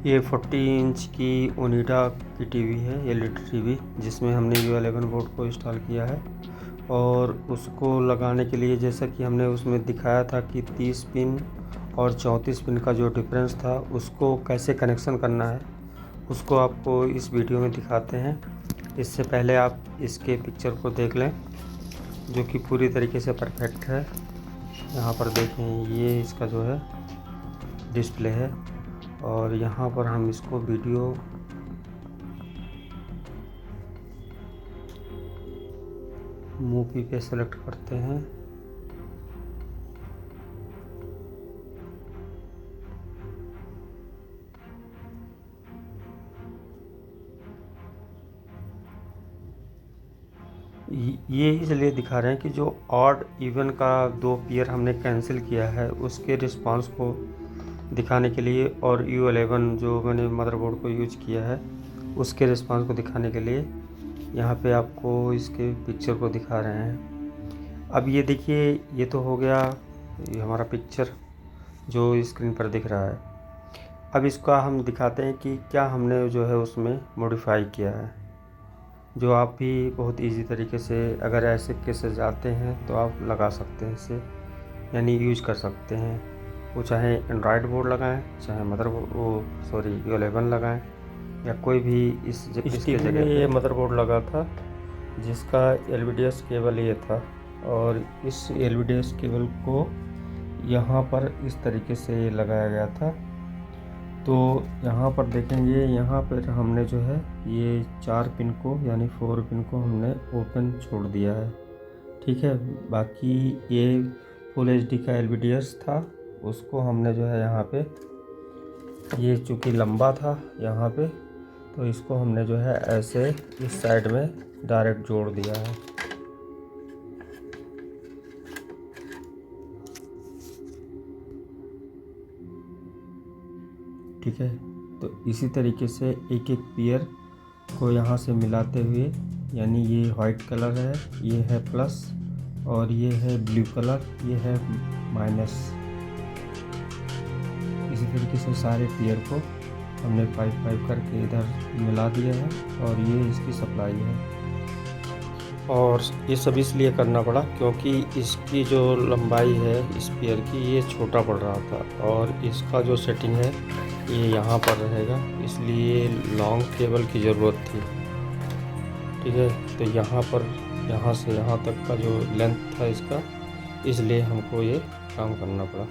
ये 40 इंच की ओनिडा की टीवी है, एलईडी टीवी, जिसमें हमने U11 बोर्ड को इंस्टॉल किया है। और उसको लगाने के लिए जैसा कि हमने उसमें दिखाया था कि 30 पिन और 34 पिन का जो डिफरेंस था उसको कैसे कनेक्शन करना है, उसको आपको इस वीडियो में दिखाते हैं। इससे पहले आप इसके पिक्चर को देख लें, जो कि पूरी तरीके से परफेक्ट है। यहाँ पर देखें, ये इसका जो है डिस्प्ले है, और यहाँ पर हम इसको वीडियो मूवी पे सेलेक्ट करते हैं। ये इसलिए दिखा रहे हैं कि जो ऑड इवन का 2 पेयर हमने कैंसिल किया है उसके रिस्पांस को दिखाने के लिए, और U11 जो मैंने मदरबोर्ड को यूज किया है उसके रिस्पांस को दिखाने के लिए यहाँ पे आपको इसके पिक्चर को दिखा रहे हैं। अब ये देखिए, ये तो हो गया ये हमारा पिक्चर जो स्क्रीन पर दिख रहा है। अब इसका हम दिखाते हैं कि क्या हमने जो है उसमें मॉडिफाई किया है, जो आप भी बहुत इजी तरीके से, अगर ऐसे केसेस आते हैं तो आप लगा सकते हैं इसे, यानी यूज कर सकते हैं। वो चाहे एंड्रॉयड बोर्ड लगाएं, चाहे U11 लगाएं, या कोई भी इसके जगह ये मदरबोर्ड लगा था जिसका LVDS केबल ये था, और इस LVDS केबल को यहाँ पर इस तरीके से लगाया गया था। तो यहाँ पर देखेंगे, यहाँ पर हमने जो है ये 4 पिन को यानी 4 पिन को हमने ओपन छोड़ दिया है, ठीक है। बाकी ये फुल HD का LVDS था, उसको हमने जो है यहाँ पे, ये चूँकि लंबा था यहाँ पे, तो इसको हमने जो है ऐसे इस साइड में डायरेक्ट जोड़ दिया है। ठीक है, तो इसी तरीके से एक एक पेयर को यहाँ से मिलाते हुए, यानी ये वाइट कलर है, ये है प्लस, और ये है ब्लू कलर, ये है माइनस। इसी तरीके से सारे पेयर को हमने 5-5 करके इधर मिला दिया है, और ये इसकी सप्लाई है। और ये सब इसलिए करना पड़ा क्योंकि इसकी जो लंबाई है इस पेयर की, ये छोटा पड़ रहा था, और इसका जो सेटिंग है ये यहाँ पर रहेगा, इसलिए लॉन्ग केबल की ज़रूरत थी। ठीक है, तो यहाँ पर, यहाँ से यहाँ तक का जो लेंथ था इसका, इसलिए हमको ये काम करना पड़ा।